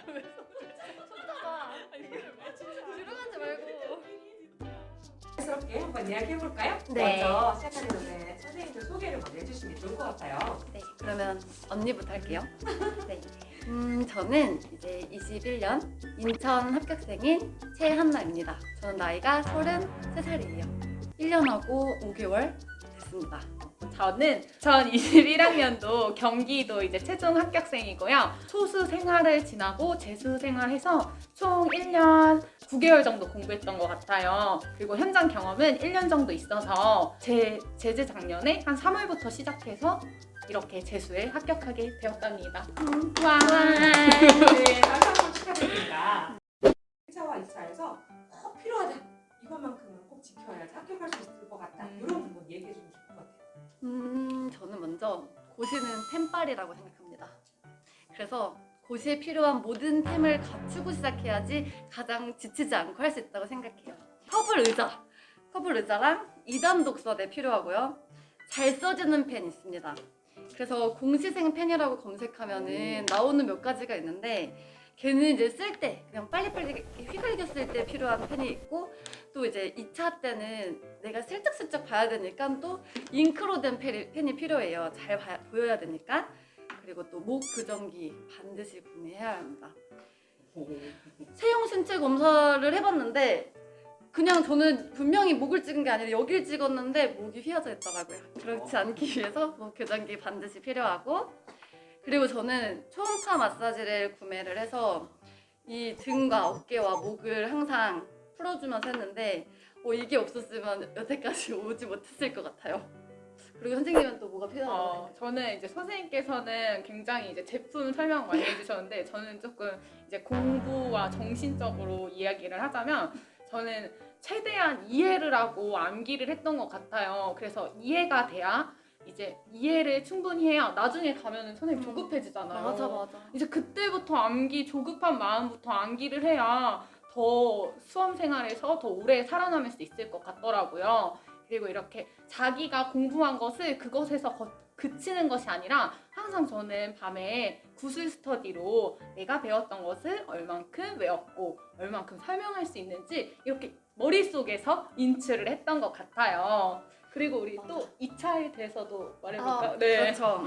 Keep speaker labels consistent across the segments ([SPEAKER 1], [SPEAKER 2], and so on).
[SPEAKER 1] 손잡아. 뒤로 가지 말고.
[SPEAKER 2] 스럽게 한번 이야기해볼까요?
[SPEAKER 1] 네.
[SPEAKER 2] 먼저 시작하기 전에 선생님들 소개를 먼저 해주시면 좋을 것 같아요.
[SPEAKER 1] 네, 그러면 언니부터 할게요. 네. 저는 이제 21년 인천 합격생인 최한나입니다. 저는 나이가 33살이에요. 1년하고 5개월 됐습니다.
[SPEAKER 3] 저는 2021학년도 경기도 이제 최종 합격생이고요. 초수 생활을 지나고 재수 생활해서 총 1년 9개월 정도 공부했던 것 같아요. 그리고 현장 경험은 1년 정도 있어서 재작년에 한 3월부터 시작해서 이렇게 재수에 합격하게 되었답니다. 와.
[SPEAKER 2] 네, 다시 한번 축하드립니다. 1차와 2차에서 꼭 필요하다. 이것만큼은 꼭 지켜야지 합격할 수 있을 것 같다. 이런 부분 얘기해 주면 좋을 것 같아요.
[SPEAKER 1] 저는 먼저 고시는 템빨이라고 생각합니다. 그래서 고시에 필요한 모든 템을 갖추고 시작해야지 가장 지치지 않고 할 수 있다고 생각해요. 커블 의자랑 2단 독서대 필요하고요. 잘 써지는 펜 있습니다. 그래서 공시생 펜이라고 검색하면은 나오는 몇 가지가 있는데 걔는 이제 쓸 때 그냥 빨리빨리 이렇게 휘갈겨 쓸 때 필요한 펜이 있고 또 이제 2차 때는 내가 슬쩍슬쩍 봐야 되니까 또 잉크로 된 펜이 필요해요. 잘 보여야 되니까. 그리고 또 목 교정기 반드시 구매해야 합니다. 체형 신체 검사를 해봤는데 그냥 저는 분명히 목을 찍은 게 아니라 여기를 찍었는데 목이 휘어져 있더라고요. 그렇지 않기 위해서 목 교정기 반드시 필요하고 그리고 저는 초음파 마사지를 구매를 해서 이 등과 어깨와 목을 항상 풀어주면서 했는데 이게 없었으면 여태까지 오지 못했을 것 같아요. 그리고 선생님은 또 뭐가 필요하다고 생각해요?
[SPEAKER 3] 저는 이제 선생님께서는 굉장히 이제 제품 설명 많이 해주셨는데 저는 조금 이제 공부와 정신적으로 이야기를 하자면 저는 최대한 이해를 하고 암기를 했던 것 같아요. 그래서 이해가 돼야 이제 이해를 충분히 해야 나중에 가면은 선생님 조급해지잖아요.
[SPEAKER 1] 맞아.
[SPEAKER 3] 이제 그때부터 조급한 마음부터 암기를 해야 더 수험 생활에서 더 오래 살아남을 수 있을 것 같더라고요. 그리고 이렇게 자기가 공부한 것을 그것에서 그치는 것이 아니라 항상 저는 밤에 구술 스터디로 내가 배웠던 것을 얼만큼 외웠고 얼만큼 설명할 수 있는지 이렇게 머릿속에서 인출을 했던 것 같아요. 그리고 우리
[SPEAKER 1] 맞아.
[SPEAKER 3] 또 2차에 대해서도 말해볼까요? 네.
[SPEAKER 1] 그렇죠.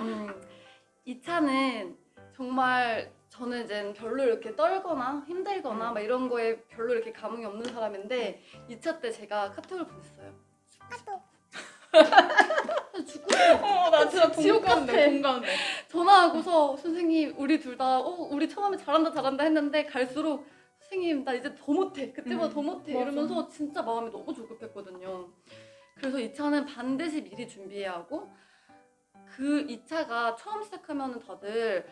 [SPEAKER 1] 2차는 정말 저는 이제 별로 이렇게 떨거나 힘들거나 막 이런 거에 별로 이렇게 감흥이 없는 사람인데 2차 때 제가 카톡을 보냈어요. 죽고 싶어.
[SPEAKER 3] 나 진짜
[SPEAKER 1] 지옥 같아.
[SPEAKER 3] 공감돼.
[SPEAKER 1] 전화하고서 선생님 우리 둘 다 우리 처음에 잘한다 했는데 갈수록 선생님 나 이제 더 못해. 그때보다 더 못해.
[SPEAKER 3] 맞아.
[SPEAKER 1] 이러면서 진짜 마음이 너무 조급했거든요. 그래서 2차는 반드시 미리 준비해야 하고 그 2차가 처음 시작하면은 다들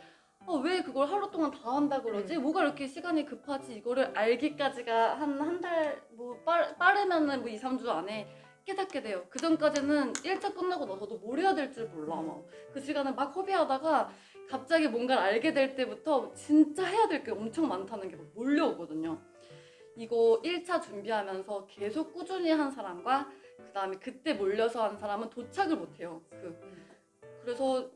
[SPEAKER 1] 왜 그걸 하루 동안 다 한다 그러지? 뭐가 이렇게 시간이 급하지? 이거를 알기까지가 한 달, 뭐 빠르면은 뭐 2, 3주 안에 깨닫게 돼요. 그 전까지는 1차 끝나고 나서도 뭘 해야 될 줄 몰라. 그 시간을 막 허비하다가 갑자기 뭔가를 알게 될 때부터 진짜 해야 될 게 엄청 많다는 게 막 몰려오거든요. 이거 1차 준비하면서 계속 꾸준히 한 사람과 그 다음에 그때 몰려서 한 사람은 도착을 못해요. 그래서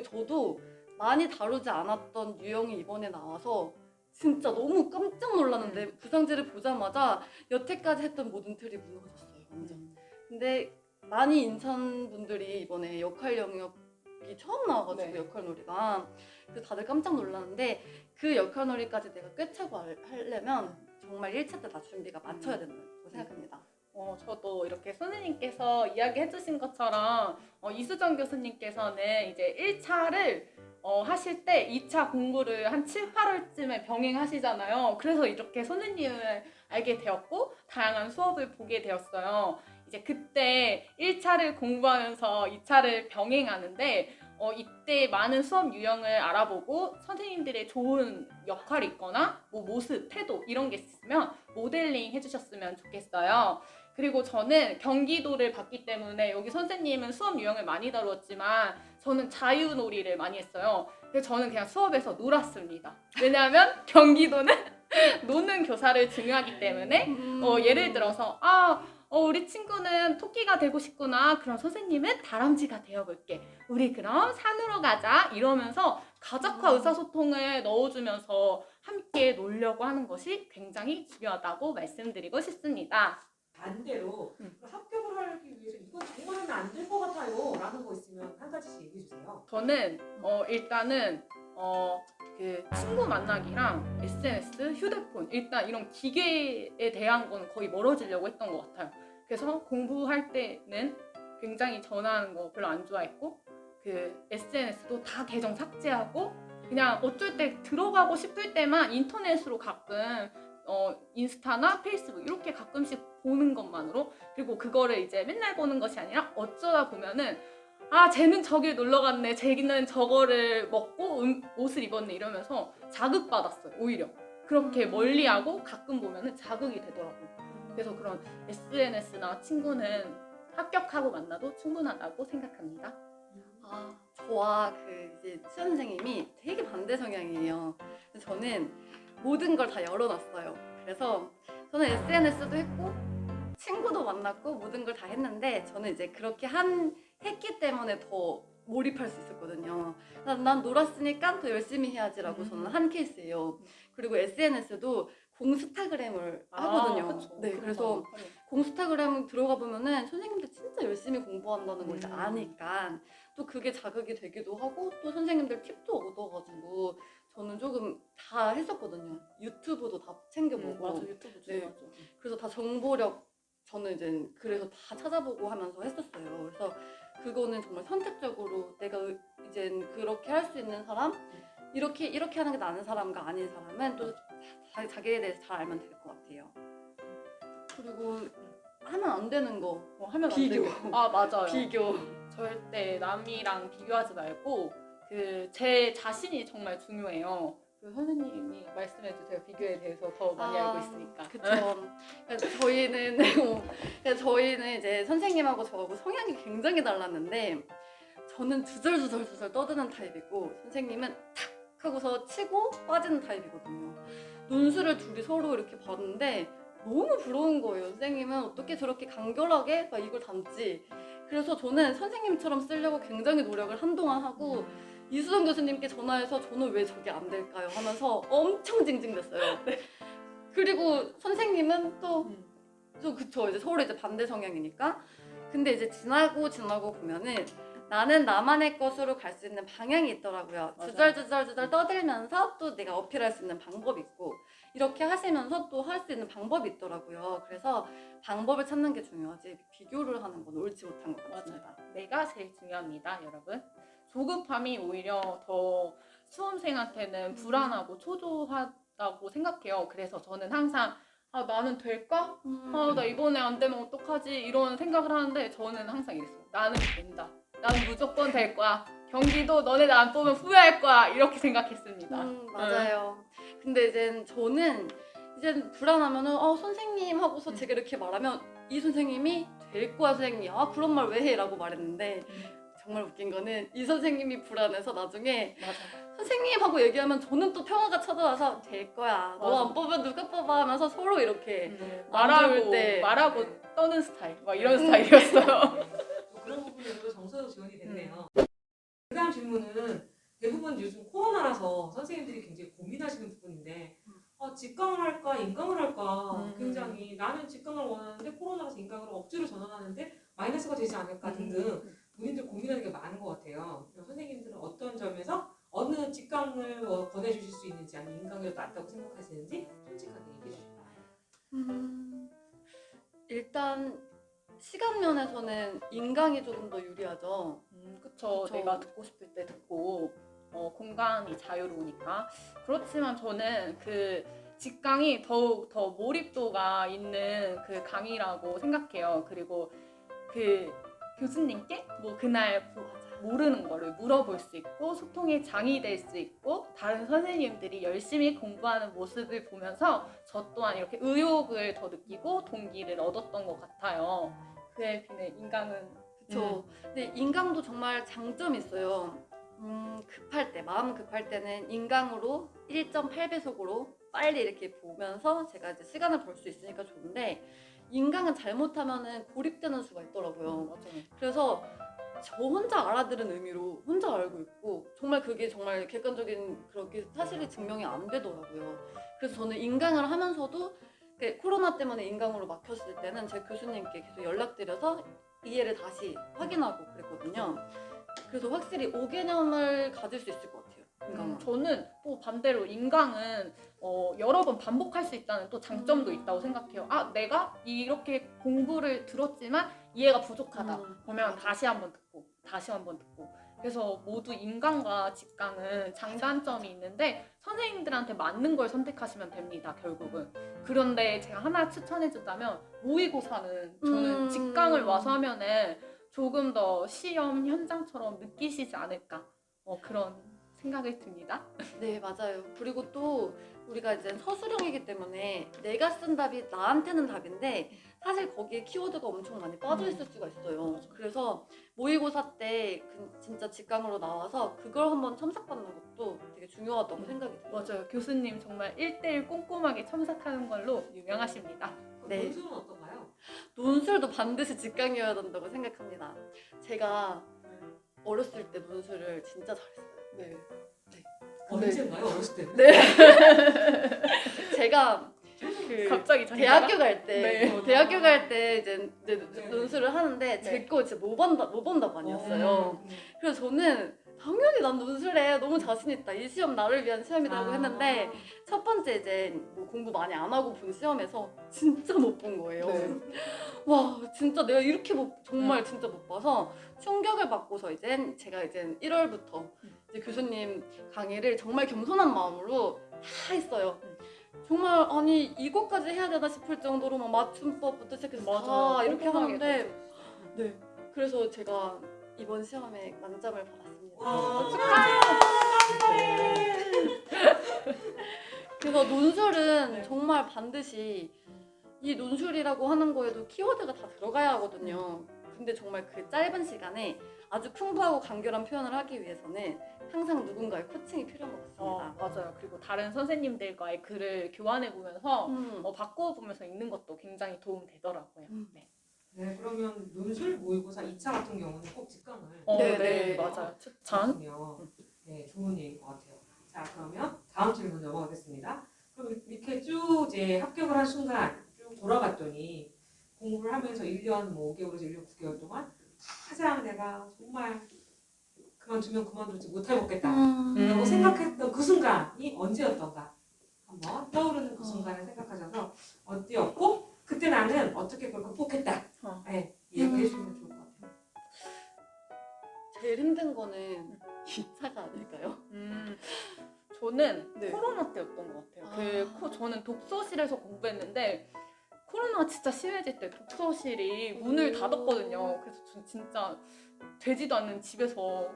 [SPEAKER 1] 저도 많이 다루지 않았던 유형이 이번에 나와서 진짜 너무 깜짝 놀랐는데 부상지를 보자마자 여태까지 했던 모든 틀이 무너졌어요. 완전. 근데 많이 인천 분들이 이번에 역할 영역이 처음 나와가지고
[SPEAKER 3] 네.
[SPEAKER 1] 역할놀이가 그래서 다들 깜짝 놀랐는데 그 역할놀이까지 내가 꿰차고 하려면 정말 1차 때 다 준비가 맞춰야 된다고 생각합니다.
[SPEAKER 3] 저도 이렇게 선생님께서 이야기해주신 것처럼 이수정 교수님께서는 이제 1차를 하실 때 2차 공부를 한 7, 8월쯤에 병행하시잖아요. 그래서 이렇게 선생님을 알게 되었고 다양한 수업을 보게 되었어요. 이제 그때 1차를 공부하면서 2차를 병행하는데 이때 많은 수업 유형을 알아보고 선생님들의 좋은 역할이 있거나 뭐 모습, 태도 이런 게 있으면 모델링 해주셨으면 좋겠어요. 그리고 저는 경기도를 봤기 때문에 여기 선생님은 수업 유형을 많이 다루었지만 저는 자유놀이를 많이 했어요. 근데 저는 그냥 수업에서 놀았습니다. 왜냐하면 경기도는 노는 교사를 중요하기 때문에 예를 들어서 우리 친구는 토끼가 되고 싶구나. 그럼 선생님은 다람쥐가 되어볼게. 우리 그럼 산으로 가자. 이러면서 가족과 의사소통을 넣어주면서 함께 놀려고 하는 것이 굉장히 중요하다고 말씀드리고 싶습니다.
[SPEAKER 2] 반대로 합격을 하기 위해서 이건 정말 하면 안 될 것 같아요 라는 거 있으면 한 가지씩 얘기해 주세요.
[SPEAKER 3] 저는 일단은 그 친구 만나기랑 SNS, 휴대폰 일단 이런 기계에 대한 건 거의 멀어지려고 했던 것 같아요. 그래서 공부할 때는 굉장히 전화하는 거 별로 안 좋아했고 그 SNS도 다 계정 삭제하고 그냥 어쩔 때 들어가고 싶을 때만 인터넷으로 가끔 인스타나 페이스북 이렇게 가끔씩 보는 것만으로 그리고 그거를 이제 맨날 보는 것이 아니라 어쩌다 보면은 쟤는 저길 놀러 갔네, 쟤는 저거를 먹고 옷을 입었네 이러면서 자극받았어요. 오히려 그렇게 멀리하고 가끔 보면은 자극이 되더라고요. 그래서 그런 SNS나 친구는 합격하고 만나도 충분하다고 생각합니다.
[SPEAKER 1] 저와 이제 수연 선생님이 되게 반대 성향이에요. 저는 모든 걸 다 열어놨어요. 그래서 저는 SNS도 했고 친구도 만났고 모든 걸 다 했는데 저는 이제 그렇게 했기 때문에 더 몰입할 수 있었거든요. 난 놀았으니까 더 열심히 해야지라고 저는 한 케이스예요. 그리고 SNS도 공스타그램을 하거든요.
[SPEAKER 3] 그쵸.
[SPEAKER 1] 네, 그래서 공스타그램 들어가 보면은 선생님들 진짜 열심히 공부한다는 걸 이제 아니까 또 그게 자극이 되기도 하고 또 선생님들 팁도 얻어가지고 저는 조금 다 했었거든요. 유튜브도 다 챙겨보고.
[SPEAKER 3] 맞아, 유튜브 중요하죠.
[SPEAKER 1] 그래서 다 정보력 저는 이제 그래서 다 찾아보고 하면서 했었어요. 그래서 그거는 정말 선택적으로 내가 이제 그렇게 할 수 있는 사람, 이렇게 하는 게 나은 사람과 아닌 사람은 또 자기에 대해서 잘 알면 될 것 같아요. 그리고 하면 안 되는 거
[SPEAKER 3] 하면
[SPEAKER 1] 비교.
[SPEAKER 3] 안 되고. 맞아요.
[SPEAKER 1] 비교.
[SPEAKER 3] 절대 남이랑 비교하지 말고 제 자신이 정말 중요해요. 그 선생님이 말씀해 주세요. 비교에 대해서 더 많이 알고 있으니까.
[SPEAKER 1] 그쵸. 저희는 이제 선생님하고 저하고 성향이 굉장히 달랐는데 저는 주절주절 떠드는 타입이고 선생님은 탁 하고서 치고 빠지는 타입이거든요. 논술을 둘이 서로 이렇게 봤는데 너무 부러운 거예요. 선생님은 어떻게 저렇게 간결하게 막 이걸 담지. 그래서 저는 선생님처럼 쓰려고 굉장히 노력을 한동안 하고 이수정 교수님께 전화해서 저는 왜 저게 안 될까요? 하면서 엄청 징징댔어요. 그리고 선생님은 또 그쵸, 이제 서로 이제 반대 성향이니까. 근데 이제 지나고 보면은 나는 나만의 것으로 갈 수 있는 방향이 있더라고요.
[SPEAKER 3] 맞아요.
[SPEAKER 1] 주절 떠들면서 또 내가 어필할 수 있는 방법이 있고 이렇게 하시면서 또 할 수 있는 방법이 있더라고요. 그래서 방법을 찾는 게 중요하지 비교를 하는 건 옳지 못한 것 같습니다.
[SPEAKER 3] 내가 제일 중요합니다, 여러분. 조급함이 오히려 더 수험생한테는 불안하고 초조하다고 생각해요. 그래서 저는 항상 나는 될까? 나 이번에 안 되면 어떡하지? 이런 생각을 하는데 저는 항상 이랬어요. 나는 된다. 나는 무조건 될 거야. 경기도 너네 나 안 뽑으면 후회할 거야. 이렇게 생각했습니다.
[SPEAKER 1] 맞아요. 근데 이제 저는 이제 불안하면은 선생님 하고서 제가 이렇게 말하면 이 선생님이 될 거야 선생님. 그런 말 왜 해? 라고 말했는데 정말 웃긴 거는 이 선생님이 불안해서 나중에
[SPEAKER 3] 맞아.
[SPEAKER 1] 선생님 하고 얘기하면 저는 또 평화가 찾아와서 될 거야. 너 안 뽑으면 누가 뽑아 하면서 서로 이렇게
[SPEAKER 3] 말하고 떠는 스타일. 막 이런 스타일이었어요.
[SPEAKER 2] 그런 부분에서도 정서도 지원이 됐네요. 그다음 질문은 대부분 요즘 코로나라서 선생님들이 굉장히 고민하시는 부분인데 직강을 할까 인강을 할까 굉장히 나는 직강을 원하는데 코로나라서 인강으로 억지로 전환하는데 마이너스가 되지 않을까 등등 본인들 고민하는 게 많은 것 같아요. 선생님들은 어떤 점에서 어느 직강을 권해주실 수 있는지 아니면 인강이 더 낫다고 생각하시는지 솔직하게 얘기해 주실까요?
[SPEAKER 1] 일단 시간 면에서는 인강이 조금 더 유리하죠.
[SPEAKER 3] 그쵸.
[SPEAKER 1] 그쵸.
[SPEAKER 3] 내가 듣고 싶을 때 듣고 공간이 자유로우니까. 그렇지만 저는 그 직강이 더욱 더 몰입도가 있는 그 강의라고 생각해요. 그리고 그 교수님께 뭐 그날 모르는 거를 물어볼 수 있고 소통의 장이 될 수 있고 다른 선생님들이 열심히 공부하는 모습을 보면서 저 또한 이렇게 의욕을 더 느끼고 동기를 얻었던 것 같아요. 그에 비해 인강은
[SPEAKER 1] 그렇죠. 근데 인강도 정말 장점이 있어요. 급할 때, 마음 급할 때는 인강으로 1.8배속으로 빨리 이렇게 보면서 제가 이제 시간을 벌 수 있으니까 좋은데 인강은 잘못하면은 고립되는 수가 있더라고요.
[SPEAKER 3] 맞아요.
[SPEAKER 1] 그래서 저 혼자 알아들은 의미로 혼자 알고 있고 정말 그게 정말 객관적인 그렇게 사실이 증명이 안 되더라고요. 그래서 저는 인강을 하면서도 코로나 때문에 인강으로 막혔을 때는 제 교수님께 계속 연락드려서 이해를 다시 확인하고 그랬거든요. 그래서 확실히 5개념을 가질 수 있을 것 같아요. 인강은.
[SPEAKER 3] 저는 또 반대로 인강은 여러 번 반복할 수 있다는 또 장점도 있다고 생각해요. 아, 내가 이렇게 공부를 들었지만 이해가 부족하다. 그러면 다시 한번 듣고 다시 한번 듣고. 그래서 모두 인강과 직강은 장단점이 있는데 선생님들한테 맞는 걸 선택하시면 됩니다. 결국은. 그런데 제가 하나 추천해준다면 모의고사는 저는 직강을 와서 하면은 조금 더 시험 현장처럼 느끼시지 않을까 그런 생각이 듭니다.
[SPEAKER 1] 네, 맞아요. 그리고 또 우리가 이제 서술형이기 때문에 내가 쓴 답이 나한테는 답인데 사실 거기에 키워드가 엄청 많이 빠져 있을 수가 있어요. 그래서 모의고사 때 진짜 직강으로 나와서 그걸 한번 첨삭받는 것도 되게 중요하다고 생각이 들어요.
[SPEAKER 3] 맞아요. 교수님 정말 1대1 꼼꼼하게 첨삭하는 걸로 유명하십니다.
[SPEAKER 1] 네.
[SPEAKER 2] 논술은 어떤가요?
[SPEAKER 1] 논술도 반드시 직강이어야 된다고 생각합니다. 제가 어렸을 때 논술을 진짜 잘했어요.
[SPEAKER 3] 네.
[SPEAKER 2] 언제인가요? 어렸을 때?
[SPEAKER 1] 네. 제가
[SPEAKER 3] 갑자기
[SPEAKER 1] 대학교 갈 때,
[SPEAKER 3] 네.
[SPEAKER 1] 대학교 갈 때 이제
[SPEAKER 2] 네.
[SPEAKER 1] 논술을 하는데 제 거 진짜 모범 답안이었어요.
[SPEAKER 2] 음.
[SPEAKER 1] 그래서 저는 당연히 난 논술에 너무 자신 있다. 이 시험 나를 위한 시험이라고 했는데 첫 번째 이제 뭐 공부 많이 안 하고 본 시험에서 진짜 못 본 거예요.
[SPEAKER 3] 네.
[SPEAKER 1] 와 진짜 내가 이렇게 정말 진짜 못 봐서 충격을 받고서 이제 제가 이제 1월부터 이제 교수님 강의를 정말 겸손한 마음으로 다 했어요. 정말 아니 이것까지 해야 되나 싶을 정도로 막 맞춤법부터 시작해서 다 이렇게 하는데 네 그래서 제가 이번 시험에 만점을 받았습니다. 그래서 논술은 정말 반드시 이 논술이라고 하는 거에도 키워드가 다 들어가야 하거든요. 근데 정말 그 짧은 시간에 아주 풍부하고 간결한 표현을 하기 위해서는 항상 누군가의 코칭이 필요한 것 같습니다.
[SPEAKER 3] 맞아요. 그리고 다른 선생님들과의 글을 교환해 보면서
[SPEAKER 1] 음.
[SPEAKER 3] 바꾸어 보면서 읽는 것도 굉장히 도움 되더라고요. 네.
[SPEAKER 2] 네, 그러면 논술 모의고사 2차 같은 경우는 꼭 직강을
[SPEAKER 1] 네,
[SPEAKER 3] 맞아요. 추천.
[SPEAKER 2] 그렇군요. 네, 좋은 얘기인 것 같아요. 자, 그러면 다음 질문 넘어가겠습니다. 그럼 이렇게 쭉 이제 합격을 한 순간 쭉 돌아봤더니 공부를 하면서 1년 뭐 5개월에서 1년 9개월 동안 가장 내가 정말 그만두면 그만두지 못해먹겠다 라고 생각했던 그 순간이 언제였던가 한번 떠오르는 그 순간을 생각하셔서 어디였고 그때 나는 어떻게 그걸 극복했다 네, 이야기해 주시면 좋을 것 같아요.
[SPEAKER 1] 제일 힘든 거는 2차가 아닐까요?
[SPEAKER 3] 저는
[SPEAKER 1] 네.
[SPEAKER 3] 코로나 때였던 것 같아요. 저는 독서실에서 공부했는데 코로나가 진짜 심해질 때 독서실이 문을 닫았거든요. 그래서 전 진짜 되지도 않는 집에서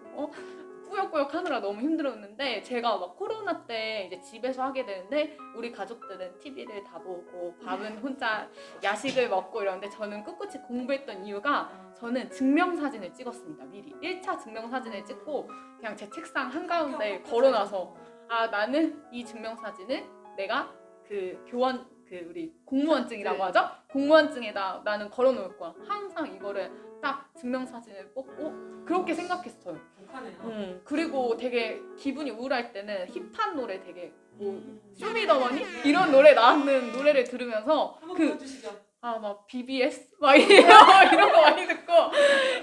[SPEAKER 3] 꾸역꾸역 하느라 너무 힘들었는데 제가 막 코로나 때 이제 집에서 하게 되는데 우리 가족들은 TV를 다 보고 밥은 혼자 야식을 먹고 이러는데 저는 꿋꿋이 공부했던 이유가 저는 증명사진을 찍었습니다. 미리 1차 증명사진을 찍고 그냥 제 책상 한가운데 걸어놔서 아 나는 이 증명사진을 내가 그 교원 우리 공무원증이라고
[SPEAKER 1] 네.
[SPEAKER 3] 하죠? 공무원증에다 나는 걸어놓을 거야. 항상 이거를 딱 증명사진을 뽑고 그렇게 생각했어요.
[SPEAKER 2] 독하네요.
[SPEAKER 3] 그리고 되게 기분이 우울할 때는 힙한 노래 되게 뭐 쇼미더머니 이런 노래 나오는 노래를 들으면서
[SPEAKER 2] 한번 불러주시죠.
[SPEAKER 3] 막 BBS 막 이런 거 많이 듣고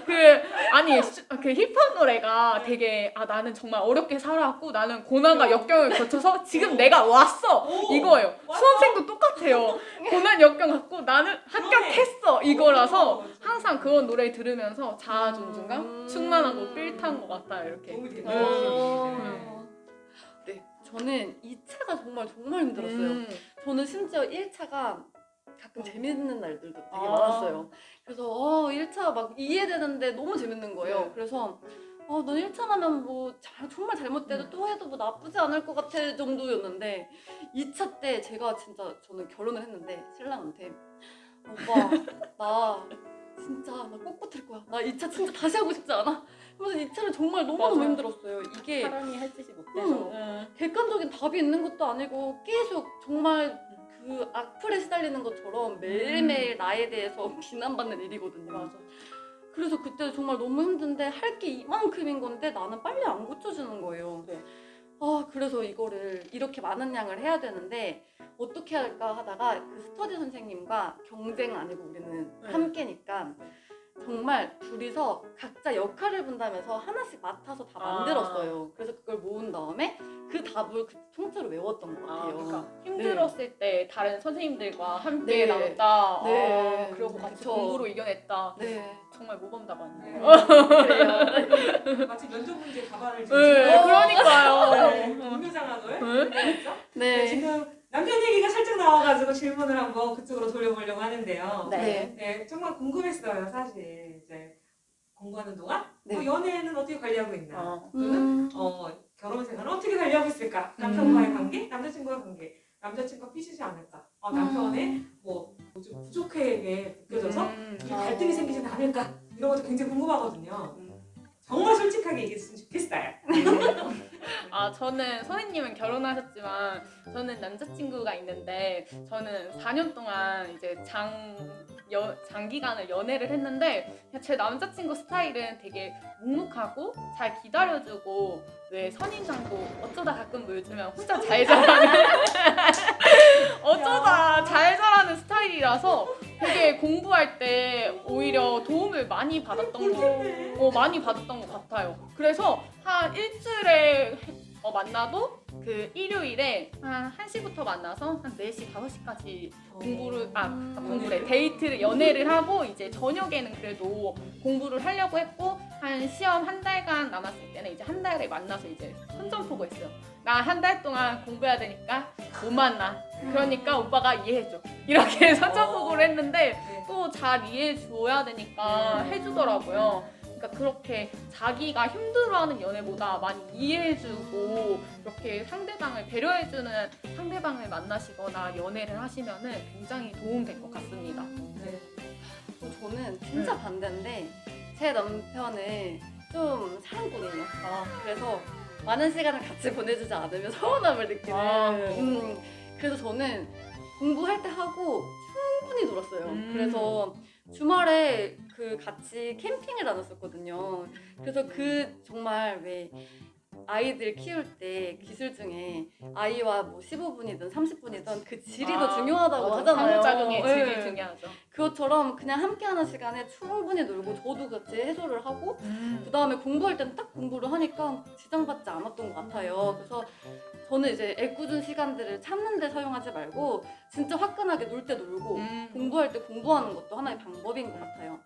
[SPEAKER 3] 그 힙합 노래가 되게 나는 정말 어렵게 살아왔고 나는 고난과 역경을 거쳐서 지금 내가 왔어 이거예요. 수험생도 똑같아요. 고난 역경 갖고 나는 합격했어 이거라서 항상 그런 노래 들으면서 자아 존중감 충만하고 삘탄 것 같아요. 이렇게.
[SPEAKER 2] 도움이 되네요.
[SPEAKER 1] 네, 저는 2차가 정말 힘들었어요. 저는 심지어 1차가 가끔 재밌는 날들도 되게 많았어요. 그래서 1차 막 이해되는데 너무 재밌는 거예요.
[SPEAKER 3] 네.
[SPEAKER 1] 그래서 넌 1차 하면 뭐 정말 잘못돼도 또 해도 뭐 나쁘지 않을 것 같아 정도였는데 2차 때 제가 진짜 저는 결혼을 했는데 신랑한테 오빠 나 진짜 나 꼭 붙을 거야. 나 2차 진짜 다시 하고 싶지 않아. 그래서 2차를 정말 너무너무
[SPEAKER 3] 맞아요.
[SPEAKER 1] 힘들었어요. 이게
[SPEAKER 3] 사람이 할 짓이 못해서.
[SPEAKER 1] 객관적인 답이 있는 것도 아니고 계속 정말 그 악플에 시달리는 것처럼 매일매일 나에 대해서 비난받는 일이거든요.
[SPEAKER 3] 맞아.
[SPEAKER 1] 그래서 그때 정말 너무 힘든데 할 게 이만큼인 건데 나는 빨리 안 고쳐주는 거예요.
[SPEAKER 3] 네.
[SPEAKER 1] 그래서 이거를 이렇게 많은 양을 해야 되는데 어떻게 할까 하다가 그 스터디 선생님과 경쟁 아니고 우리는
[SPEAKER 3] 네.
[SPEAKER 1] 함께니까 정말 둘이서 각자 역할을 분담해서 하나씩 맡아서 다 만들었어요. 그래서 그걸 모은 다음에 그 답을 통째로 외웠던 것 같아요.
[SPEAKER 3] 그러니까 힘들었을 때 다른 선생님들과 함께
[SPEAKER 1] 네.
[SPEAKER 3] 나눴다.
[SPEAKER 1] 네.
[SPEAKER 3] 그리고 같이
[SPEAKER 1] 그쵸.
[SPEAKER 3] 공부로 이겨냈다.
[SPEAKER 1] 네.
[SPEAKER 3] 정말 모범답안이에요.
[SPEAKER 1] 그래요.
[SPEAKER 2] 마치 면접 문제 답안을
[SPEAKER 3] 네,
[SPEAKER 2] 지금
[SPEAKER 3] 그러니까요.
[SPEAKER 2] 공유장학을 했죠?
[SPEAKER 1] 네.
[SPEAKER 2] 지금 남편 얘기가 살짝 나와가지고 질문을 한번 그쪽으로 돌려보려고 하는데요.
[SPEAKER 1] 네.
[SPEAKER 2] 네, 정말 궁금했어요, 사실. 이제 공부하는 동안
[SPEAKER 1] 네.
[SPEAKER 2] 연애는 어떻게 관리하고 있나?
[SPEAKER 1] 음.
[SPEAKER 2] 결혼 생활은 어떻게 관리하고 있을까? 남편과의 관계, 남자친구와의 관계, 남자친구가 삐지지 않을까? 남편의 좀 부족하게 느껴져서 이 갈등이 생기지 않을까? 이런 것도 굉장히 궁금하거든요. 정말 솔직하게 얘기했으면 좋겠어요.
[SPEAKER 3] 저는 선생님은 결혼하셨지만 저는 남자친구가 있는데 저는 4년 동안 이제 장기간을 연애를 했는데 그냥 제 남자친구 스타일은 되게 묵묵하고 잘 기다려주고 왜 선인장도 어쩌다 가끔 보여주면 혼자 잘 자라는 어쩌다 잘 자라는 스타일이라서 되게 공부할 때 오히려 도움을 많이 받았던 것 같아요. 그래서 한 일주일에 만나도 그 일요일에 한 1시부터 만나서 한 4시, 5시까지 데이트를, 연애를 하고 이제 저녁에는 그래도 공부를 하려고 했고 한 시험 한 달간 남았을 때는 이제 한 달에 만나서 이제 선전포고 했어요. 나 한 달 동안 공부해야 되니까 못 만나. 그러니까 오빠가 이해해줘. 이렇게 선전포고를 했는데 또 잘 이해해줘야 되니까 해주더라고요. 그러니까 그렇게 자기가 힘들어하는 연애보다 많이 이해해주고 이렇게 상대방을 배려해주는 상대방을 만나시거나 연애를 하시면은 굉장히 도움될 것 같습니다.
[SPEAKER 1] 저는 진짜 반대인데 제 남편은 좀 사랑꾼이에요. 그래서 많은 시간을 같이 보내주지 않으면 서운함을 느끼는. 그래서 저는 공부할 때 하고 충분히 놀았어요. 그래서 주말에 같이 캠핑을 다녔었거든요. 그래서 정말 왜 아이들 키울 때 기술 중에 아이와 15분이든 30분이든 그 질이 더 중요하다고 하잖아요.
[SPEAKER 3] 상호작용의 질이
[SPEAKER 1] 네.
[SPEAKER 3] 중요하죠.
[SPEAKER 1] 그것처럼 그냥 함께하는 시간에 충분히 놀고 저도 같이 해소를 하고 그 다음에 공부할 때는 딱 공부를 하니까 지장받지 않았던 것 같아요. 그래서 저는 이제 애꿎은 시간들을 참는 데 사용하지 말고 진짜 화끈하게 놀 때 놀고 공부할 때 공부하는 것도 하나의 방법인 것 같아요.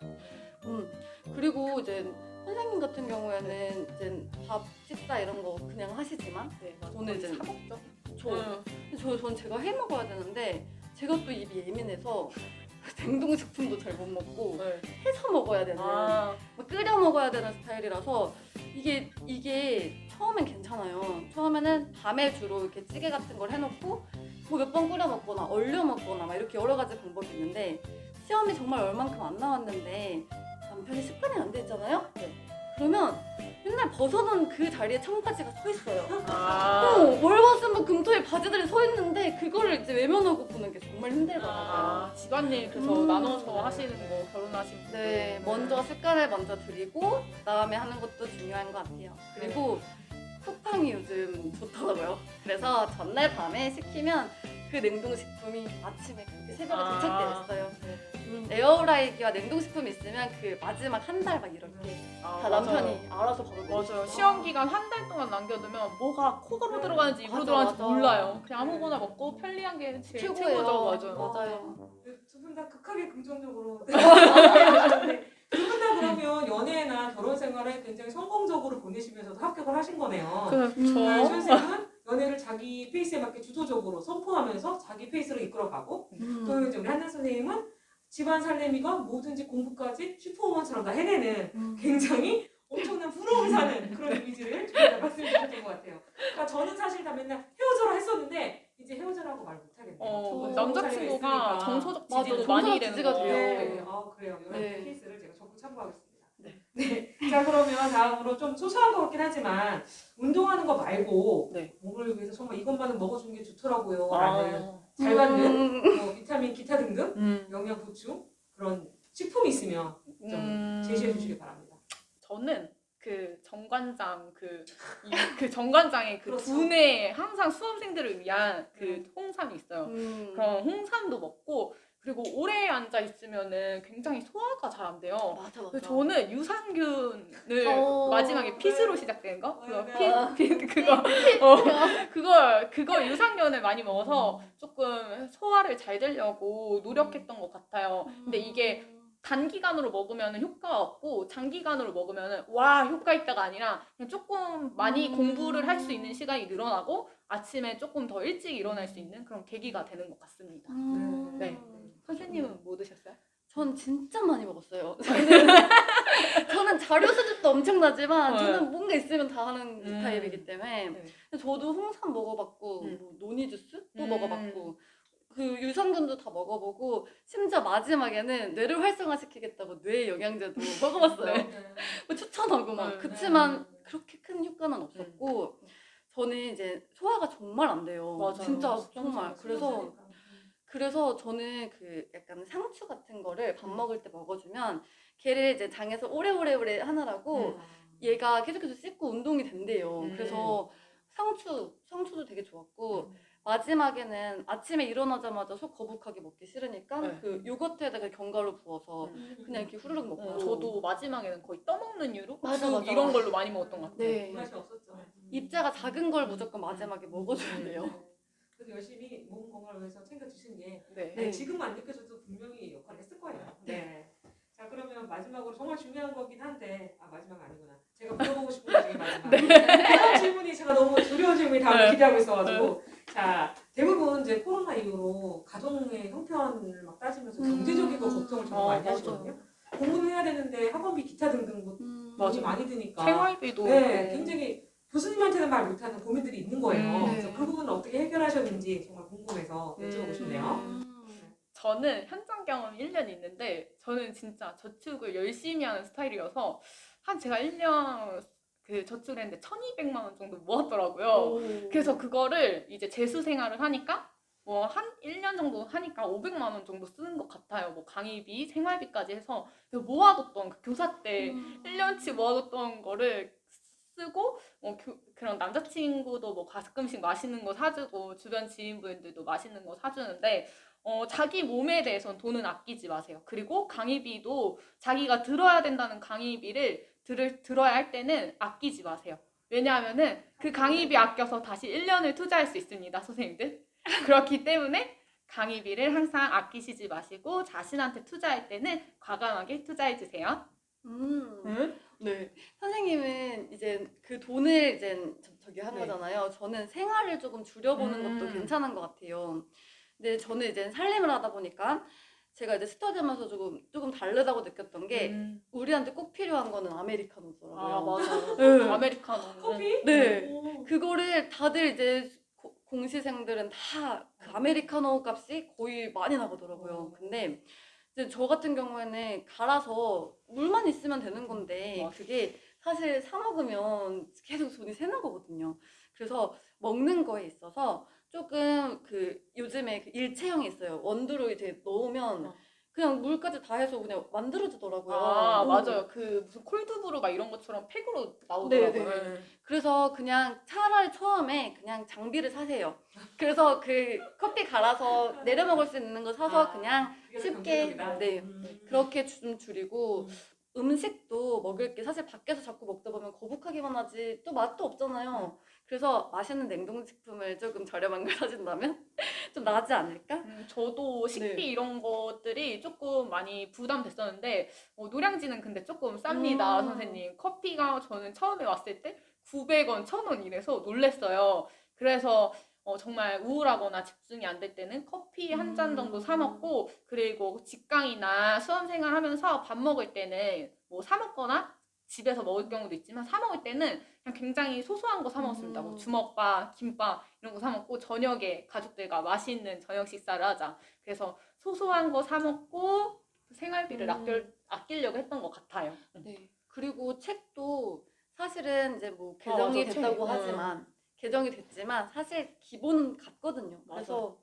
[SPEAKER 1] 그리고 이제 선생님 같은 경우에는 이제 밥, 식사 이런 거 그냥 하시지만 저는 이제
[SPEAKER 3] 사먹죠.
[SPEAKER 1] 전 제가 해 먹어야 되는데 제가 또 입이 예민해서 냉동식품도 잘 못 먹고 해서 먹어야 되는 막 끓여 먹어야 되는 스타일이라서 이게 처음엔 괜찮아요. 처음에는 밤에 주로 이렇게 찌개 같은 걸 해놓고 뭐 몇 번 끓여 먹거나 얼려 먹거나 막 이렇게 여러 가지 방법이 있는데 시험이 정말 얼만큼 안 나왔는데 남편이 습관이 안 돼 있잖아요. 그러면 맨날 벗어놓은 그 자리에 청바지가 서 있어요. 월화수목 금토일 바지들이 서 있는데 그거를 이제 외면하고 보는 게 정말 힘들더라고요.
[SPEAKER 3] 집안일 그래서 나눠서 하시는 거 결혼하신 분들.
[SPEAKER 1] 네, 먼저 습관을 먼저 들이고 그다음에 하는 것도 중요한 것 같아요. 그리고 쿠팡이 요즘 좋더라고요. 그래서 전날 밤에 시키면 그 냉동식품이 아침에 새벽에 도착되었어요. 에어프라이기와 냉동식품 있으면 그 마지막 한 달 막 이렇게 다 남편이 알아서 밥을
[SPEAKER 3] 맞아요. 시험 기간 한 달 동안 남겨두면 뭐가 코로 들어가는지 입으로
[SPEAKER 1] 맞아,
[SPEAKER 3] 들어가는지
[SPEAKER 1] 맞아.
[SPEAKER 3] 몰라요. 그냥 아무거나 먹고 편리한 게 제일 최고죠.
[SPEAKER 1] 맞아요.
[SPEAKER 2] 두 분 다 극하게 긍정적으로 두 분 다 그러면 연애나 결혼 생활을 굉장히 성공적으로 보내시면서도 합격을 하신 거네요.
[SPEAKER 3] 그렇죠.
[SPEAKER 2] 선생님은 연애를 자기 페이스에 맞게 주도적으로 선포하면서 자기 페이스로 이끌어가고 또 이제 우리 한나 선생님은 집안 살림이가 뭐든지 공부까지 슈퍼우먼처럼 다 해내는 굉장히 엄청난 부러움 사는 그런 이미지를 저희가 말씀해 주셨던 것 같아요. 그러니까 저는 사실 다 맨날 헤어져라 했었는데 이제 헤어져라고 말 못하겠네요.
[SPEAKER 3] 어,
[SPEAKER 1] 저-
[SPEAKER 3] 남자친구가 정서적
[SPEAKER 1] 맞아,
[SPEAKER 3] 지지도
[SPEAKER 1] 정서적
[SPEAKER 3] 많이 되는
[SPEAKER 1] 지지가
[SPEAKER 3] 거.
[SPEAKER 1] 돼요.
[SPEAKER 2] 네, 그래요. 이런
[SPEAKER 1] 네.
[SPEAKER 2] 케이스를 제가 적극 참고하겠습니다.
[SPEAKER 1] 네.
[SPEAKER 2] 네. 자, 그러면 다음으로 좀 소소한 것 같긴 하지만 운동하는 거 말고
[SPEAKER 3] 네.
[SPEAKER 2] 몸을 위해서 정말 이것만은 먹어주는 게 좋더라고요. 라는
[SPEAKER 3] 아,
[SPEAKER 2] 잘 받는
[SPEAKER 1] 음.
[SPEAKER 2] 뭐 비타민, 기타 등등 영양 보충 그런 식품이 있으면 좀 제시해 주시기 바랍니다.
[SPEAKER 3] 저는 그 정관장 그 정관장의 그
[SPEAKER 2] 그렇죠.
[SPEAKER 3] 두뇌에 항상 수험생들을 위한 그 홍삼이 있어요.
[SPEAKER 1] 음.
[SPEAKER 3] 그럼 홍삼도 먹고 그리고 오래 앉아 있으면은 굉장히 소화가 잘 안 돼요.
[SPEAKER 1] 맞아 맞아.
[SPEAKER 3] 그래서 저는 유산균을
[SPEAKER 1] 어,
[SPEAKER 3] 마지막에 핏으로
[SPEAKER 2] 네.
[SPEAKER 3] 시작된 거 그거
[SPEAKER 2] 네.
[SPEAKER 3] 그거 유산균을 많이 먹어서 조금 소화를 잘 되려고 노력했던 것 같아요. 근데 이게 단기간으로 먹으면 효과가 없고 장기간으로 먹으면 와 효과 있다가 아니라 그냥 조금 많이 공부를 할 수 있는 시간이 늘어나고 아침에 조금 더 일찍 일어날 수 있는 그런 계기가 되는 것 같습니다. 네. 선생님은 뭐 드셨어요?
[SPEAKER 1] 전 진짜 많이 먹었어요. 저는 자료 수집도 엄청나지만
[SPEAKER 3] 네.
[SPEAKER 1] 저는 뭔가 있으면 다 하는
[SPEAKER 3] 음.
[SPEAKER 1] 스타일이기 때문에
[SPEAKER 3] 네.
[SPEAKER 1] 저도 홍삼 먹어봤고
[SPEAKER 3] 음.
[SPEAKER 1] 뭐 노니 주스 또
[SPEAKER 3] 음.
[SPEAKER 1] 먹어봤고 그 유산균도 다 먹어보고 심지어 마지막에는 뇌를 활성화시키겠다고 뇌 영양제도 먹어봤어요.
[SPEAKER 3] 네.
[SPEAKER 1] 뭐 추천하고 막
[SPEAKER 3] 네.
[SPEAKER 1] 그치만 그렇게 큰 효과는 없었고 저는 이제 소화가 정말 안 돼요.
[SPEAKER 3] 맞아요.
[SPEAKER 1] 진짜
[SPEAKER 3] 진짜
[SPEAKER 1] 정말. 그래서 저는 그 약간 상추 같은 거를 밥 먹을 때 먹어주면 걔를 이제 장에서 오래오래 하느라고 얘가 계속해서 씻고 운동이 된대요. 그래서 상추도 되게 좋았고 마지막에는 아침에 일어나자마자 속 거북하게 먹기 싫으니까
[SPEAKER 3] 네.
[SPEAKER 1] 그 요거트에다가 견과류 부어서 그냥 이렇게 후루룩 먹고
[SPEAKER 3] 저도 마지막에는 거의 떠먹는 유로
[SPEAKER 1] 맞아,
[SPEAKER 3] 죽
[SPEAKER 1] 맞아.
[SPEAKER 3] 이런 걸로 많이 먹었던 것 같아요.
[SPEAKER 1] 네.
[SPEAKER 2] 맛이 없었죠.
[SPEAKER 1] 입자가 작은 걸 무조건 마지막에 먹어줘야 돼요.
[SPEAKER 2] 그래서 열심히 몸 건강을 위해서 챙겨 드시는 게
[SPEAKER 3] 네.
[SPEAKER 2] 지금 안 느껴져도 분명히 역할을 했을 거예요. 네. 자, 그러면 마지막으로 정말 중요한 거긴 한데 마지막 아니구나. 제가 물어보고 싶은 거 중에 마지막. 다음 질문이 제가 너무 두려운 질문이 다음
[SPEAKER 3] 네.
[SPEAKER 2] 기대하고 있어가지고 자, 대부분 이제 코로나 이후로 가정의 형편을 막 따지면서 경제적인 거 걱정을 정말 많이
[SPEAKER 3] 맞아요.
[SPEAKER 2] 하시거든요. 공부는 해야 되는데 학원비, 기타 등등 뭐 돈이
[SPEAKER 3] 맞아요.
[SPEAKER 2] 많이 드니까
[SPEAKER 3] 생활비도
[SPEAKER 2] 네, 굉장히 교수님한테는 말 못하는 고민들이 있는 거예요.
[SPEAKER 3] 네.
[SPEAKER 2] 그래서 그 부분은 어떻게 해결하셨는지 정말 궁금해서 여쭤보고 싶네요.
[SPEAKER 3] 저는 현장 경험이 1년 있는데 저는 진짜 저축을 열심히 하는 스타일이어서 제가 1년 그 저축을 했는데 1,200만 원 정도 모았더라고요. 그래서 그거를 이제 재수 생활을 하니까 뭐 한 1년 정도 하니까 500만 원 정도 쓰는 것 같아요. 뭐 강의비, 생활비까지 해서 모아뒀던 그 교사 때 1년치 모아뒀던 거를 쓰고 그런 남자친구도 뭐 가끔씩 맛있는 거 사주고 주변 지인분들도 맛있는 거 사주는데 자기 몸에 대해서는 돈은 아끼지 마세요. 그리고 강의비도 자기가 들어야 된다는 강의비를 들어야 할 때는 아끼지 마세요. 왜냐하면은 그 강의비 아껴서 다시 1년을 투자할 수 있습니다, 선생님들. 그렇기 때문에 강의비를 항상 아끼시지 마시고 자신한테 투자할 때는 과감하게 투자해 주세요.
[SPEAKER 1] 네. 선생님은 이제 그 돈을 이제 저기 한
[SPEAKER 3] 네.
[SPEAKER 1] 거잖아요. 저는 생활을 조금 줄여보는 것도 괜찮은 것 같아요. 근데 저는 이제 살림을 하다 보니까 제가 이제 스터디하면서 조금 다르다고 느꼈던 게 우리한테 꼭 필요한 거는 아메리카노더라고요.
[SPEAKER 3] 아 맞아요.
[SPEAKER 1] 네.
[SPEAKER 3] 아메리카노.
[SPEAKER 2] 커피?
[SPEAKER 1] 네.
[SPEAKER 2] 오.
[SPEAKER 1] 그거를 다들 이제 공시생들은 다 그 아메리카노 값이 거의 많이 나가더라고요. 근데 이제 저 같은 경우에는 갈아서 물만 있으면 되는 건데
[SPEAKER 3] 맞아.
[SPEAKER 1] 그게 사실 사 먹으면 계속 돈이 새는 거거든요. 그래서 먹는 거에 있어서 조금 그 요즘에 그 일체형이 있어요. 원두로 이제 넣으면 그냥 물까지 다 해서 그냥 만들어지더라고요.
[SPEAKER 3] 아 맞아요. 그 무슨 콜드브루 막 이런 것처럼 팩으로 나오더라고요.
[SPEAKER 1] 네. 그래서 그냥 차라리 처음에 그냥 장비를 사세요. 그래서 그 커피 갈아서 내려 먹을 수 있는 거 사서 그냥
[SPEAKER 2] 그게 더
[SPEAKER 1] 쉽게
[SPEAKER 2] 경제적이다.
[SPEAKER 1] 네 그렇게 좀 줄이고 음식도 먹을 게 사실 밖에서 자꾸 먹다 보면 거북하기만 하지 또 맛도 없잖아요. 그래서 맛있는 냉동식품을 조금 저렴한 걸 사준다면 좀 나지 않을까?
[SPEAKER 3] 저도 식비
[SPEAKER 1] 네.
[SPEAKER 3] 이런 것들이 조금 많이 부담됐었는데 노량진은 근데 조금 쌉니다, 선생님. 커피가 저는 처음에 왔을 때 900원, 1,000원 이래서 놀랬어요. 그래서 정말 우울하거나 집중이 안 될 때는 커피 한 잔 정도 사 먹고 그리고 직강이나 수험생활 하면서 밥 먹을 때는 뭐 사 먹거나 집에서 먹을 경우도 있지만 사 먹을 때는 그냥 굉장히 소소한 거 사 먹었습니다. 뭐 주먹밥, 김밥 이런 거 사 먹고 저녁에 가족들과 맛있는 저녁 식사를 하자. 그래서 소소한 거 사 먹고 생활비를 아끼려고 했던 것 같아요.
[SPEAKER 1] 네. 그리고 책도 사실은 이제 뭐 개정이
[SPEAKER 3] 맞아,
[SPEAKER 1] 됐다고
[SPEAKER 3] 책.
[SPEAKER 1] 하지만 개정이 됐지만 사실 기본은 같거든요.
[SPEAKER 3] 맞아.
[SPEAKER 1] 그래서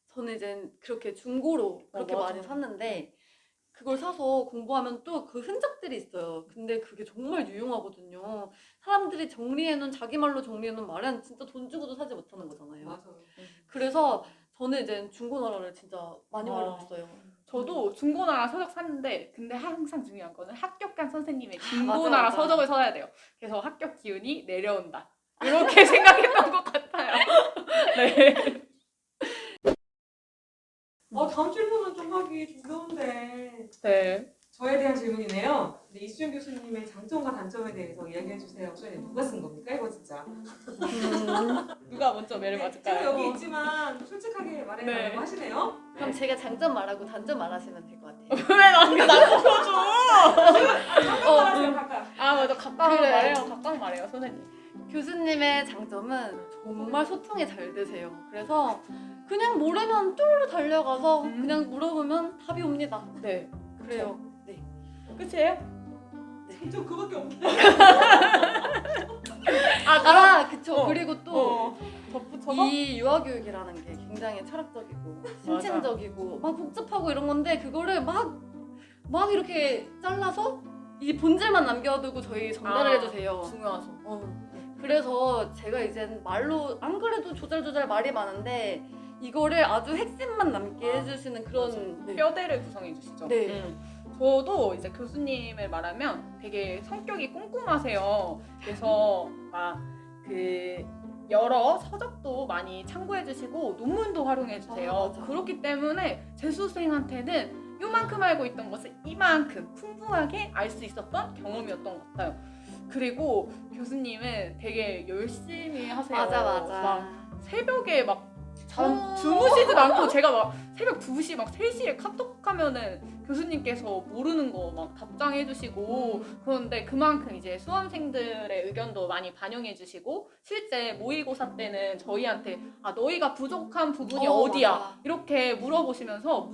[SPEAKER 1] 저는 이제 그렇게 중고로 그렇게
[SPEAKER 3] 맞아.
[SPEAKER 1] 많이 샀는데 그걸 사서 공부하면 또 그 흔적들이 있어요. 근데 그게 정말 유용하거든요. 사람들이 정리해놓은 자기 말로 정리해놓은 말은 진짜 돈 주고도 사지 못하는 거잖아요.
[SPEAKER 2] 맞아요.
[SPEAKER 1] 그래서 저는 이제 중고나라를 진짜 많이 활용했어요.
[SPEAKER 3] 저도 중고나라 서적 샀는데 근데 항상 중요한 거는 합격한 선생님의 중고나라
[SPEAKER 1] 맞아.
[SPEAKER 3] 서적을 써야 돼요. 그래서 합격 기운이 내려온다. 이렇게 생각했던 것 같아요. 네.
[SPEAKER 2] 다음 질문은 좀 하기 두려운데
[SPEAKER 3] 네.
[SPEAKER 2] 저에 대한 질문이네요. 근데 이수정 교수님의 장점과 단점에 대해서 이야기해 주세요. 누가 쓴 겁니까 이거 진짜?
[SPEAKER 3] 누가 먼저 매를
[SPEAKER 2] 제가
[SPEAKER 3] 맞을까요?
[SPEAKER 2] 여기 있지만 솔직하게 말해달라고
[SPEAKER 3] 네.
[SPEAKER 2] 하시네요.
[SPEAKER 1] 그럼 제가 장점 말하고 단점 말하시면 될 것 같아요.
[SPEAKER 3] 왜 나한테 나 풀어줘?
[SPEAKER 2] 말하세요 각각.
[SPEAKER 3] 아 맞아 각각
[SPEAKER 1] 그래.
[SPEAKER 3] 말해요. 각각 말해요 선생님.
[SPEAKER 1] 교수님의 장점은 정말 소통이 잘 되세요. 그래서 그냥 모르면 쫄로 달려가서 그냥 물어보면 답이 옵니다.
[SPEAKER 3] 네.
[SPEAKER 1] 그래요.
[SPEAKER 3] 끝이에요?
[SPEAKER 2] 저 그밖에 없는데.
[SPEAKER 1] 그쵸. 그리고 또
[SPEAKER 3] 덧붙여서
[SPEAKER 1] 이 유아교육이라는 게 굉장히 철학적이고 심층적이고 막 복잡하고 이런 건데 그거를 막 이렇게 잘라서 이 본질만 남겨두고 저희 전달을 해주세요.
[SPEAKER 3] 중요하죠.
[SPEAKER 1] 그래서 제가 이젠 말로 안 그래도 조잘조잘 말이 많은데 이거를 아주 핵심만 남게 해주시는 그런
[SPEAKER 3] 뼈대를 구성해 주시죠.
[SPEAKER 1] 네.
[SPEAKER 3] 저도 이제 교수님을 말하면 되게 성격이 꼼꼼하세요. 그래서 막 그 여러 서적도 많이 참고해 주시고 논문도 활용해 주세요.
[SPEAKER 1] 맞아.
[SPEAKER 3] 그렇기 때문에 재수생한테는 요만큼 알고 있던 것을 이만큼 풍부하게 알 수 있었던 경험이었던 것 같아요. 그리고 교수님은 되게 열심히 하세요. 막 새벽에 막 주무시지도 않고 제가 막 새벽 2시 막 3시에 카톡하면은 교수님께서 모르는 거 막 답장해 주시고 그런데 그만큼 이제 수험생들의 의견도 많이 반영해 주시고 실제 모의고사 때는 저희한테 너희가 부족한 부분이 어디야
[SPEAKER 1] 맞아.
[SPEAKER 3] 이렇게 물어보시면서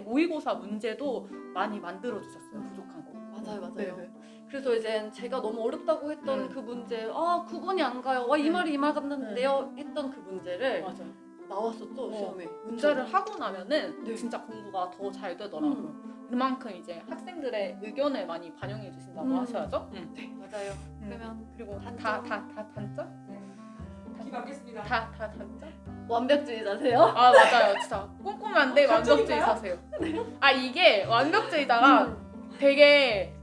[SPEAKER 3] 모의고사 문제도 많이 만들어 주셨어요. 부족한 거.
[SPEAKER 1] 맞아요.
[SPEAKER 3] 네네.
[SPEAKER 1] 그래서 이제 제가 너무 어렵다고 했던 그 문제 구분이 안 가요. 이 말이 이 말 같는데요 했던 그 문제를
[SPEAKER 3] 맞아요.
[SPEAKER 1] 나왔었죠 시험에.
[SPEAKER 3] 문제를 하고 나면은
[SPEAKER 1] 네.
[SPEAKER 3] 진짜 공부가 더 잘 되더라고요. 그만큼 이제 학생들의 의견을 많이 반영해 주신다고 하셔야죠.
[SPEAKER 1] 네 맞아요. 그러면
[SPEAKER 3] 그리고
[SPEAKER 1] 단점?
[SPEAKER 3] 다 단점?
[SPEAKER 2] 귀 막겠습니다.
[SPEAKER 3] 다 단점?
[SPEAKER 1] 완벽주의자세요?
[SPEAKER 3] 아 맞아요. 진짜 꼼꼼한데
[SPEAKER 2] 단점인가요?
[SPEAKER 3] 완벽주의자세요. 이게 완벽주의자가 되게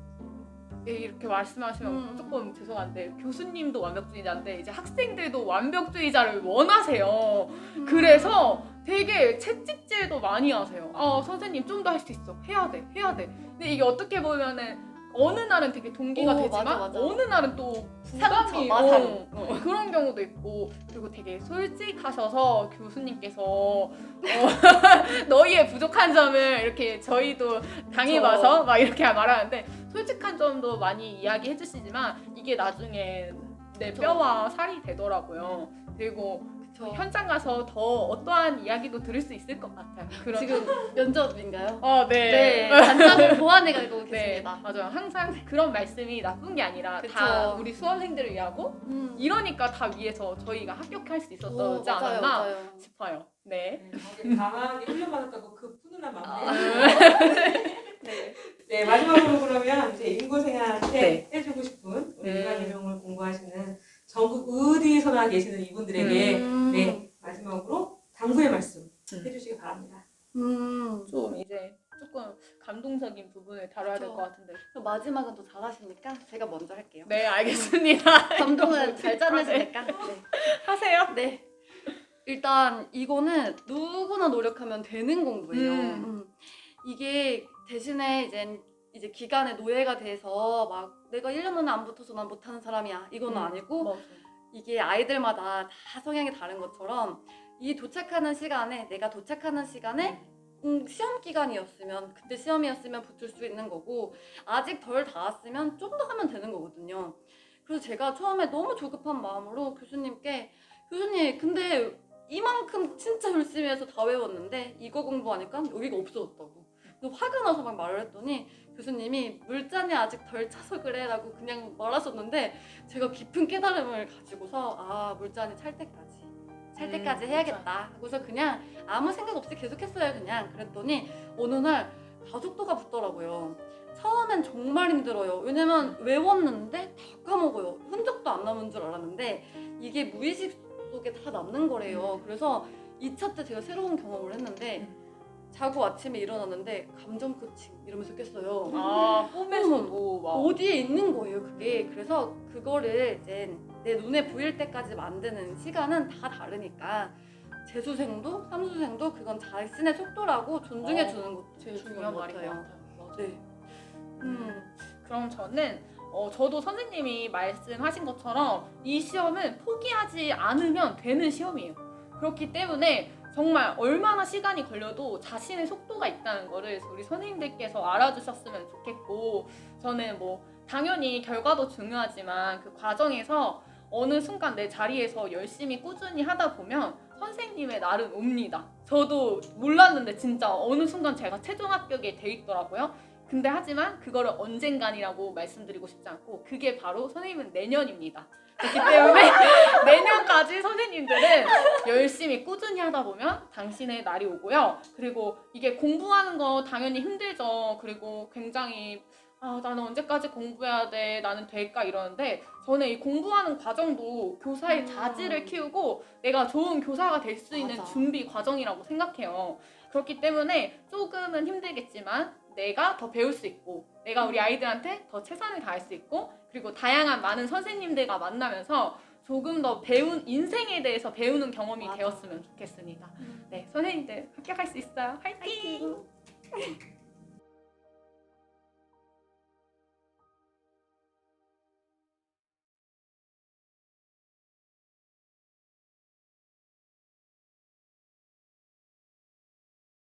[SPEAKER 3] 이렇게 말씀하시면 조금 죄송한데 교수님도 완벽주의자인데 이제 학생들도 완벽주의자를 원하세요. 그래서 되게 채찍질도 많이 하세요. 선생님 좀 더 할 수 있어. 해야 돼. 근데 이게 어떻게 보면은 어느 날은 되게 동기가 되지만
[SPEAKER 1] 맞아.
[SPEAKER 3] 어느 날은 또 부담이 그런 경우도 있고 그리고 되게 솔직하셔서 교수님께서 너희의 부족한 점을 이렇게 저희도 당해봐서 막 이렇게 말하는데 솔직한 점도 많이 이야기해 주시지만 이게 나중에 내 뼈와 살이 되더라고요. 그리고 현장 가서 더 어떠한 이야기도 들을 수 있을 것 같아요.
[SPEAKER 1] 지금 면접인가요?
[SPEAKER 3] 네.
[SPEAKER 1] 단점을 보완해가지고
[SPEAKER 3] 네,
[SPEAKER 1] 계십니다.
[SPEAKER 3] 맞아요. 항상 그런 말씀이 나쁜 게 아니라 다 우리 수험생들을 위하고 이러니까 다 위해서 저희가 합격할 수 있었지 않았나
[SPEAKER 1] 맞아요.
[SPEAKER 3] 싶어요. 네.
[SPEAKER 2] 강하게 훈련받았다고 그 푸근한 마음에.
[SPEAKER 1] 네.
[SPEAKER 2] 네, 마지막으로 그러면 이제 인고생한테
[SPEAKER 3] 네.
[SPEAKER 2] 해주고 싶은 우리 육아개명을 공부하시는 전국 어디서나 계시는 이분들에게 네, 마지막으로 당부의 말씀 해주시기 바랍니다.
[SPEAKER 3] 좀 이제 조금 감동적인 부분을 다뤄야 될 것 같은데.
[SPEAKER 1] 마지막은 또 잘하시니까 제가 먼저 할게요.
[SPEAKER 3] 네, 알겠습니다.
[SPEAKER 1] 감동은 잘 짜내시니까. 네.
[SPEAKER 3] 하세요.
[SPEAKER 1] 네. 일단 이거는 누구나 노력하면 되는 공부예요. 이게 대신에 이제 기간에 노예가 돼서 막 내가 1년 안에 안 붙어서 난 못하는 사람이야 이건 아니고 이게 아이들마다 다 성향이 다른 것처럼 내가 도착하는 시간에 시험 기간이었으면 그때 시험이었으면 붙을 수 있는 거고 아직 덜 닿았으면 좀 더 하면 되는 거거든요. 그래서 제가 처음에 너무 조급한 마음으로 교수님께 교수님 근데 이만큼 진짜 열심히 해서 다 외웠는데 이거 공부하니까 여기가 없어졌다고. 그래서 화가 나서 막 말을 했더니 교수님이 물잔이 아직 덜 차서 그래 라고 그냥 말하셨는데 제가 깊은 깨달음을 가지고서 아 물잔이 찰 때까지 해야겠다 하고서 그냥 아무 생각 없이 계속했어요. 그냥 그랬더니 어느 날 가속도가 붙더라고요. 처음엔 정말 힘들어요. 왜냐면 외웠는데 다 까먹어요. 흔적도 안 남은 줄 알았는데 이게 무의식 속에 다 남는 거래요. 그래서 2차 때 제가 새로운 경험을 했는데 자고 아침에 일어났는데 감정 코칭 이러면서 깼어요.
[SPEAKER 3] 아, 꿈에서도 막.
[SPEAKER 1] 어디에 있는 거예요 그게. 그래서 그거를 이제 내 눈에 보일 때까지 만드는 시간은 다 다르니까 재수생도 삼수생도 그건 자신의 속도라고 존중해 주는 것도
[SPEAKER 3] 제일
[SPEAKER 1] 중요한
[SPEAKER 3] 중요한
[SPEAKER 1] 것
[SPEAKER 3] 말인 것
[SPEAKER 1] 같아요.
[SPEAKER 3] 같아요. 맞아요.
[SPEAKER 1] 네.
[SPEAKER 3] 그럼 저는 저도 선생님이 말씀하신 것처럼 이 시험은 포기하지 않으면 되는 시험이에요. 그렇기 때문에 정말 얼마나 시간이 걸려도 자신의 속도가 있다는 거를 우리 선생님들께서 알아주셨으면 좋겠고, 저는 뭐 당연히 결과도 중요하지만 그 과정에서 어느 순간 내 자리에서 열심히 꾸준히 하다 보면 선생님의 날은 옵니다. 저도 몰랐는데 진짜 어느 순간 제가 최종 합격에 돼 있더라고요. 근데 하지만 그거를 언젠간이라고 말씀드리고 싶지 않고 그게 바로 선생님은 내년입니다. 그렇기 때문에 내년까지 선생님들은 열심히 꾸준히 하다 보면 당신의 날이 오고요. 그리고 이게 공부하는 거 당연히 힘들죠. 그리고 굉장히 나는 언제까지 공부해야 돼? 나는 될까? 이러는데 저는 이 공부하는 과정도 교사의 자질을 키우고 내가 좋은 교사가 될 수 있는
[SPEAKER 1] 맞아.
[SPEAKER 3] 준비 과정이라고 생각해요. 그렇기 때문에 조금은 힘들겠지만 내가 더 배울 수 있고 내가 우리 아이들한테 더 최선을 다할 수 있고 그리고 다양한 많은 선생님들과 만나면서 조금 더 인생에 대해서 배우는 경험이
[SPEAKER 1] 맞아.
[SPEAKER 3] 되었으면 좋겠습니다. 네, 선생님들 합격할 수 있어요. 화이팅!